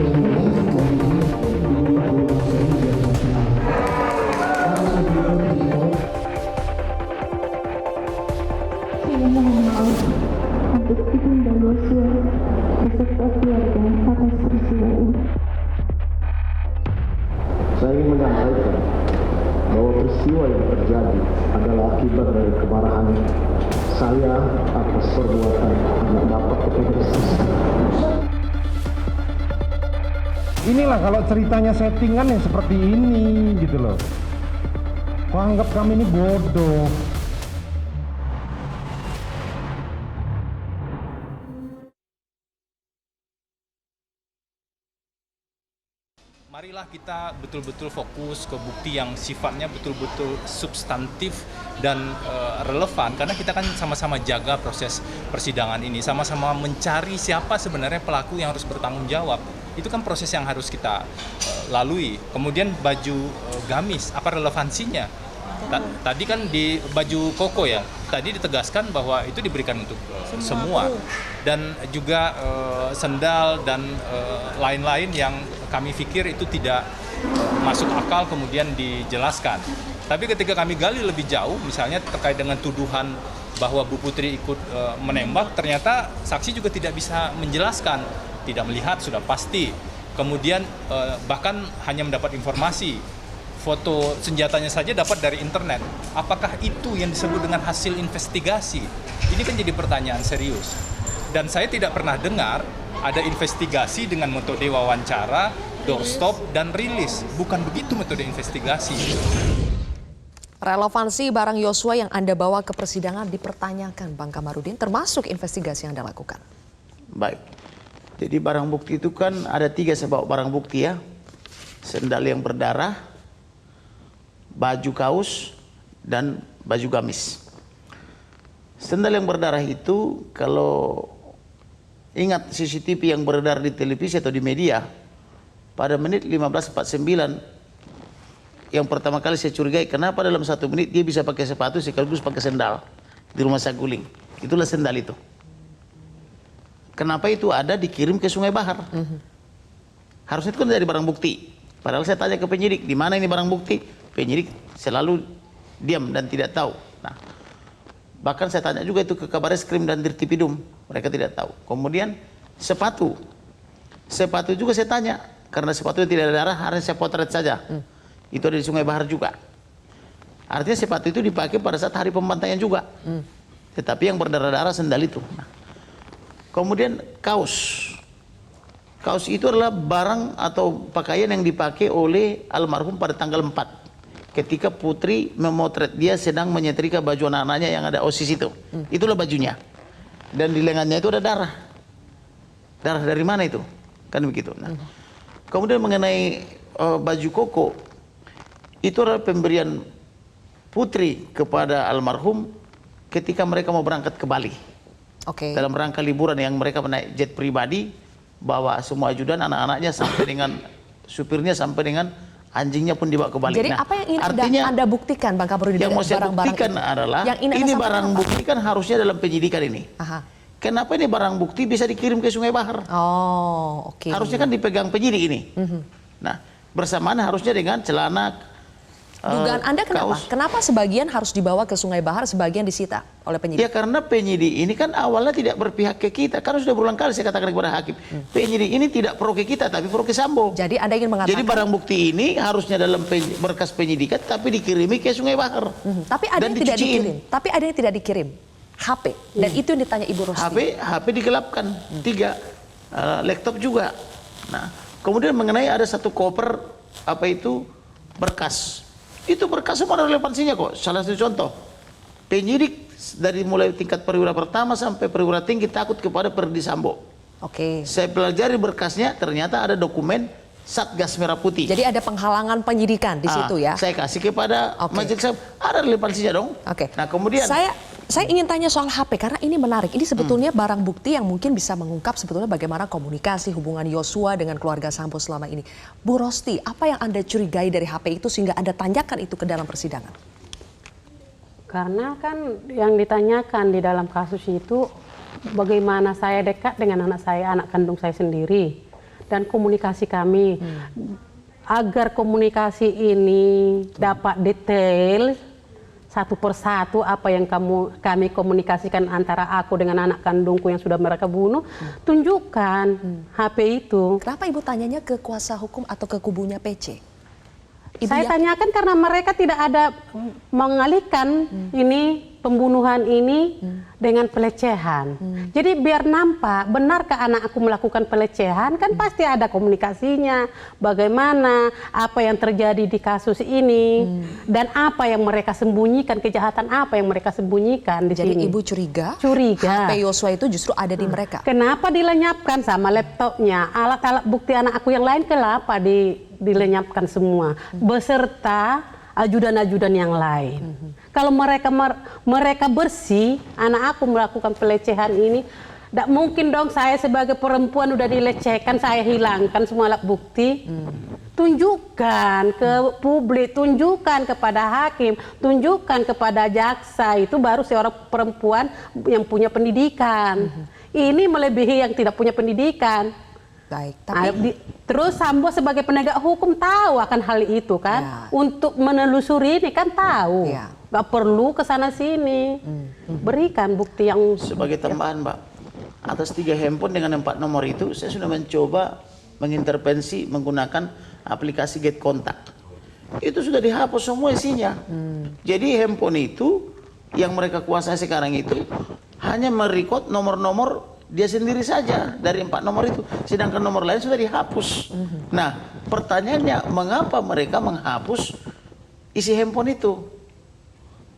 Saya mohon maaf untuk Ibunda Yosua beserta keluarga atas peristiwa ini. Saya ingin menyampaikan bahwa peristiwa yang terjadi adalah akibat dari kemarahan saya atas perbuatan anak bapak kepada istri. Inilah kalau ceritanya settingan yang seperti ini gitu loh. Kok anggap kami ini bodoh? Marilah kita betul-betul fokus ke bukti yang sifatnya betul-betul substantif dan relevan, karena kita kan sama-sama jaga proses persidangan ini, sama-sama mencari siapa sebenarnya pelaku yang harus bertanggung jawab. Itu kan proses yang harus kita lalui. Kemudian baju gamis, apa relevansinya? Tadi kan di baju koko ya, tadi ditegaskan bahwa itu diberikan untuk semua. Dan juga sendal dan lain-lain yang kami pikir itu tidak masuk akal kemudian dijelaskan. Tapi ketika kami gali lebih jauh, misalnya terkait dengan tuduhan bahwa Bu Putri ikut menembak, ternyata saksi juga tidak bisa menjelaskan, tidak melihat sudah pasti. Kemudian bahkan hanya mendapat informasi, foto senjatanya saja dapat dari internet. Apakah itu yang disebut dengan hasil investigasi? Ini kan jadi pertanyaan serius. Dan saya tidak pernah dengar ada investigasi dengan metode wawancara, doorstop, dan rilis. Bukan begitu metode investigasi. Relevansi barang Yosua yang Anda bawa ke persidangan dipertanyakan, Bang Kamarudin, termasuk investigasi yang Anda lakukan. Baik. Jadi barang bukti itu kan ada 3 sebab barang bukti ya. Sendal yang berdarah, baju kaos, dan baju gamis. Sendal yang berdarah itu kalau ingat CCTV yang beredar di televisi atau di media, pada menit 15.49 yang pertama kali saya curigai, kenapa dalam 1 menit dia bisa pakai sepatu sekaligus pakai sendal di rumah Saguling. Itulah sendal itu. Kenapa itu ada dikirim ke Sungai Bahar? Harusnya itu kan dari barang bukti. Padahal saya tanya ke penyidik, di mana ini barang bukti? Penyidik selalu diam dan tidak tahu. Nah, bahkan saya tanya juga itu ke Kabareskrim dan Dirtipidum, mereka tidak tahu. Kemudian sepatu juga saya tanya, karena sepatu tidak ada darah, harus saya potret saja. Itu ada di Sungai Bahar juga. Artinya sepatu itu dipakai pada saat hari pembantaian juga. Tetapi yang berdarah-darah sendal itu. Nah, kemudian kaos itu adalah barang atau pakaian yang dipakai oleh almarhum pada tanggal 4. Ketika Putri memotret dia sedang menyetrika baju anak-anaknya yang ada OSIS itu. Itulah bajunya. Dan di lengannya itu ada darah. Darah dari mana itu? Kan begitu. Nah, kemudian mengenai baju koko, itu adalah pemberian Putri kepada almarhum ketika mereka mau berangkat ke Bali. Dalam rangka liburan yang mereka menaik jet pribadi, bawa semua ajudan, anak-anaknya sampai dengan supirnya, sampai dengan anjingnya pun dibawa ke Bali. Jadi apa yang ingin Anda buktikan, Bang Kamarudin? Yang mau saya buktikan adalah ini barang bukti kan harusnya dalam penyidikan ini. Kenapa ini barang bukti bisa dikirim ke Sungai Bahar? Harusnya kan dipegang penyidik ini. Nah, bersamaan harusnya dengan celana. Dugaan Anda kenapa? Kenapa sebagian harus dibawa ke Sungai Bahar, sebagian disita oleh penyidik? Ya karena penyidik ini kan awalnya tidak berpihak ke kita. Karena sudah berulang kali saya katakan kepada hakim, penyidik ini tidak pro ke kita, tapi pro ke Sambo. Jadi Anda ingin mengatakan, jadi barang bukti ini harusnya dalam berkas penyidikan, tapi dikirimi ke Sungai Bahar. Tapi ada yang tidak dikirim. Tapi ada yang tidak dikirim. HP. Dan itu yang ditanya Ibu Rosti. HP digelapkan. 3 laptop juga. Nah, kemudian mengenai ada 1 koper berkas. Itu berkas semua ada relevansinya kok. Salah satu contoh, penyidik dari mulai tingkat perwira pertama sampai perwira tinggi takut kepada Perdi Sambo. Saya pelajari berkasnya, ternyata ada dokumen Satgas Merah Putih. Jadi ada penghalangan penyidikan di situ ya? Saya kasih kepada majelis, ada relevansinya dong. Nah kemudian saya ingin tanya soal HP karena ini menarik. Ini sebetulnya barang bukti yang mungkin bisa mengungkap sebetulnya bagaimana komunikasi hubungan Yosua dengan keluarga Sambo selama ini. Bu Rosti, apa yang Anda curigai dari HP itu sehingga Anda tanyakan itu ke dalam persidangan? Karena kan yang ditanyakan di dalam kasus itu bagaimana saya dekat dengan anak saya, anak kandung saya sendiri. dan komunikasi kami. Agar komunikasi ini dapat detail satu persatu apa yang kami komunikasikan antara aku dengan anak kandungku yang sudah mereka bunuh, tunjukkan HP itu. Kenapa Ibu tanyanya ke kuasa hukum atau ke kubunya PC? Saya tanyakan karena mereka tidak ada mengalihkan ini pembunuhan ini dengan pelecehan. Jadi biar nampak benarkah anak aku melakukan pelecehan, kan pasti ada komunikasinya. Bagaimana, apa yang terjadi di kasus ini, dan apa yang mereka sembunyikan, kejahatan apa yang mereka sembunyikan di Jadi sini. Ibu curiga HP Yosua itu justru ada di mereka. Kenapa dilenyapkan sama laptopnya? Alat-alat bukti anak aku yang lain kenapa dilenyapkan semua beserta ajudan-ajudan yang lain. Kalau mereka bersih, anak aku melakukan pelecehan ini, tidak mungkin dong saya sebagai perempuan udah dilecehkan, saya hilangkan semua alat bukti. Tunjukkan ke publik, tunjukkan kepada hakim, tunjukkan kepada jaksa, itu baru seorang perempuan yang punya pendidikan. Ini melebihi yang tidak punya pendidikan. Baik, tapi terus Sambo sebagai penegak hukum tahu akan hal itu kan, untuk menelusuri ini kan tahu, nggak perlu ke sana sini, berikan bukti yang. Sebagai tambahan, Mbak, atas 3 handphone dengan 4 nomor itu, saya sudah mencoba mengintervensi menggunakan aplikasi Get Contact. Itu sudah dihapus semua isinya. Jadi handphone itu yang mereka kuasai sekarang itu hanya merecord nomor-nomor dia sendiri saja dari 4 nomor itu, sedangkan nomor lain sudah dihapus. Nah, pertanyaannya, mengapa mereka menghapus isi handphone itu?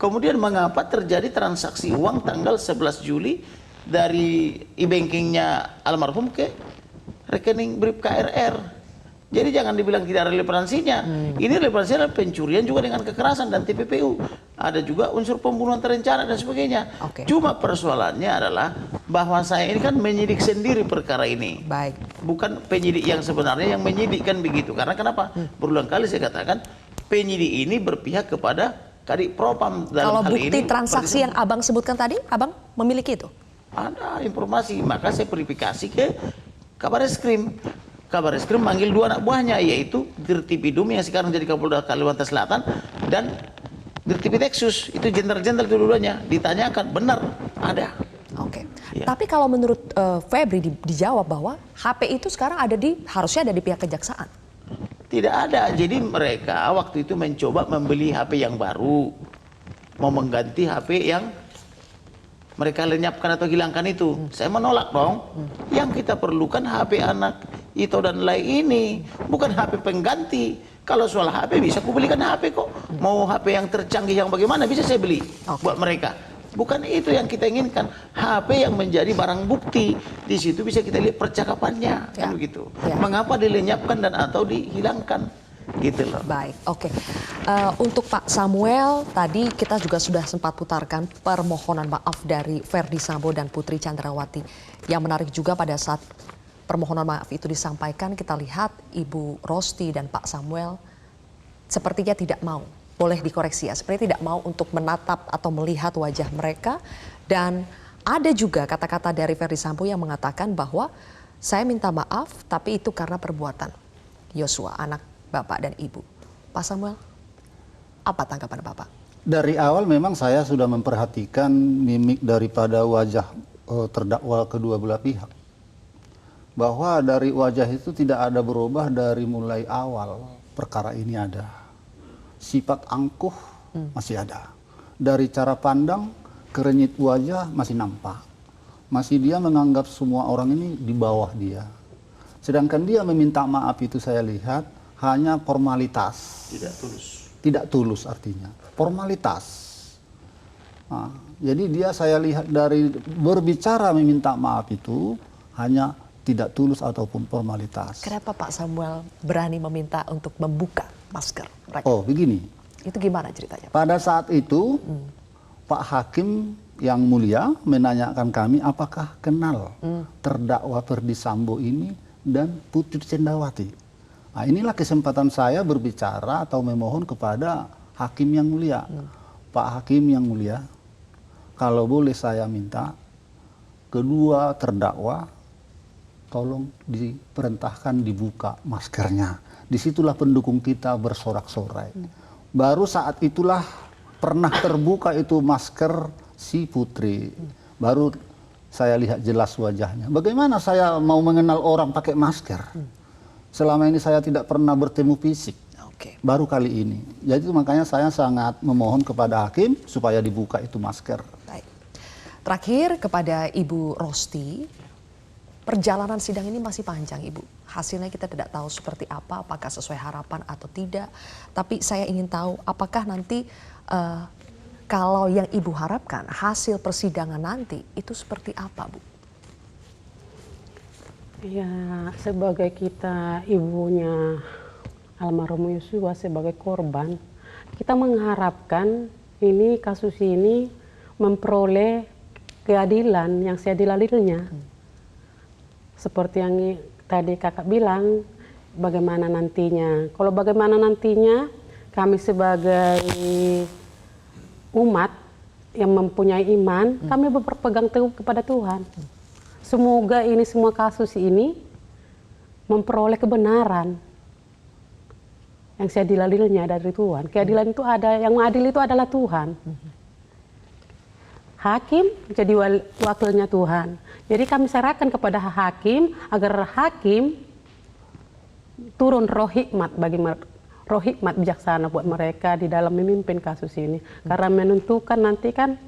Kemudian mengapa terjadi transaksi uang tanggal 11 Juli dari e-bankingnya almarhum ke rekening Bribka RR? Jadi jangan dibilang tidak ada relevansinya. Ini relevansinya adalah pencurian juga dengan kekerasan dan TPPU. Ada juga unsur pembunuhan terencana dan sebagainya. Cuma persoalannya adalah bahwa saya ini kan menyidik sendiri perkara ini. Baik. Bukan penyidik yang sebenarnya yang menyidik, kan begitu. Karena kenapa? Berulang kali saya katakan penyidik ini berpihak kepada Kadif Propam dalam hal ini. Kalau bukti transaksi yang Abang sebutkan tadi, Abang memiliki itu? Ada informasi, maka saya verifikasi ke Kabareskrim. Kabareskrim manggil 2 anak buahnya, yaitu Dirtipidum yang sekarang jadi Kapolda Kalimantan Selatan dan Dirtipideksus. Itu jenderal-jenderal dua-duanya. Ditanyakan, benar ada. Oke. Tapi kalau menurut Febri dijawab bahwa HP itu sekarang harusnya ada di pihak kejaksaan. Tidak ada. Jadi mereka waktu itu mencoba membeli HP yang baru, mau mengganti HP yang mereka lenyapkan atau hilangkan itu. Saya menolak dong. Yang kita perlukan HP anak Ito dan Lai ini, bukan HP pengganti. Kalau soal HP bisa aku belikan HP kok. Mau HP yang tercanggih yang bagaimana bisa saya beli buat mereka. Bukan itu yang kita inginkan. HP yang menjadi barang bukti. Di situ bisa kita lihat percakapannya, kan begitu. Mengapa dilenyapkan dan atau dihilangkan? Gitu loh. Baik, oke. Untuk Pak Samuel, tadi kita juga sudah sempat putarkan permohonan maaf dari Verdi Sambo dan Putri Chandrawati. Yang menarik juga pada saat permohonan maaf itu disampaikan, kita lihat Ibu Rosti dan Pak Samuel sepertinya tidak mau. Boleh dikoreksi ya, sepertinya tidak mau untuk menatap atau melihat wajah mereka. Dan ada juga kata-kata dari Verdi Sambo yang mengatakan bahwa saya minta maaf, tapi itu karena perbuatan Yosua, anak Bapak dan Ibu. Pak Samuel, apa tanggapan Bapak? Dari awal memang saya sudah memperhatikan mimik daripada wajah terdakwa kedua belah pihak. Bahwa dari wajah itu tidak ada berubah dari mulai awal perkara ini ada. Sifat angkuh masih ada. Dari cara pandang, kerenyit wajah masih nampak. Masih dia menganggap semua orang ini di bawah dia. Sedangkan dia meminta maaf itu saya lihat hanya formalitas. Tidak tulus. Tidak tulus artinya. Formalitas. Nah, jadi dia saya lihat dari berbicara meminta maaf itu hanya tidak tulus ataupun formalitas. Kenapa Pak Samuel berani meminta untuk membuka masker mereka? Oh, begini. Itu gimana ceritanya? Pada saat itu Pak Hakim yang mulia menanyakan kami apakah kenal terdakwa Verdi Sambo ini dan Putri Chandrawati. Nah, inilah kesempatan saya berbicara atau memohon kepada Hakim yang mulia. Pak Hakim yang mulia, kalau boleh saya minta kedua terdakwa tolong diperintahkan dibuka maskernya. Disitulah pendukung kita bersorak-sorai. Baru saat itulah pernah terbuka itu masker si Putri. Baru saya lihat jelas wajahnya. Bagaimana saya mau mengenal orang pakai masker? Selama ini saya tidak pernah bertemu fisik. Oke. Baru kali ini. Jadi makanya saya sangat memohon kepada hakim supaya dibuka itu masker. Baik. Terakhir kepada Ibu Rosti, perjalanan sidang ini masih panjang, Ibu. Hasilnya kita tidak tahu seperti apa, apakah sesuai harapan atau tidak. Tapi saya ingin tahu apakah nanti kalau yang Ibu harapkan hasil persidangan nanti itu seperti apa, Bu? Ya, sebagai kita ibunya almarhum Yosua sebagai korban, kita mengharapkan ini kasus ini memperoleh keadilan yang seadil-adilnya. Seperti yang tadi kakak bilang, bagaimana nantinya. Kalau bagaimana nantinya, kami sebagai umat yang mempunyai iman, kami berpegang teguh kepada Tuhan. Semoga ini semua kasus ini memperoleh kebenaran yang seadil-adilnya dari Tuhan. Keadilan itu ada, yang adil itu adalah Tuhan. Hakim jadi wakilnya Tuhan. Jadi kami serahkan kepada hakim agar hakim turun roh hikmat roh hikmat bijaksana buat mereka di dalam memimpin kasus ini. Karena menentukan nanti kan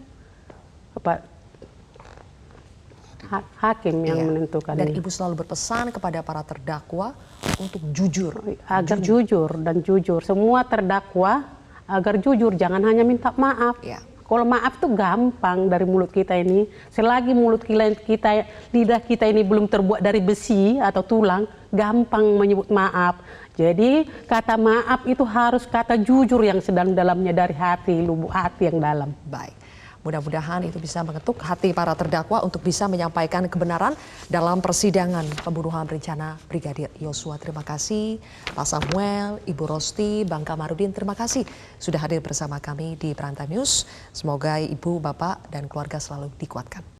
hakim yang menentukan. Dan Ibu selalu berpesan kepada para terdakwa untuk jujur. Agar jujur dan jujur. Semua terdakwa agar jujur, jangan hanya minta maaf. Kalau maaf tuh gampang dari mulut kita ini. Selagi mulut kita, lidah kita ini belum terbuat dari besi atau tulang, gampang menyebut maaf. Jadi kata maaf itu harus kata jujur yang sedalam-dalamnya dari hati, lubuk hati yang dalam. Baik. Mudah-mudahan itu bisa mengetuk hati para terdakwa untuk bisa menyampaikan kebenaran dalam persidangan pembunuhan berencana Brigadir Yosua. Terima kasih Pak Samuel, Ibu Rosti, Bang Kamarudin. Terima kasih sudah hadir bersama kami di Prime Time News. Semoga Ibu, Bapak, dan keluarga selalu dikuatkan.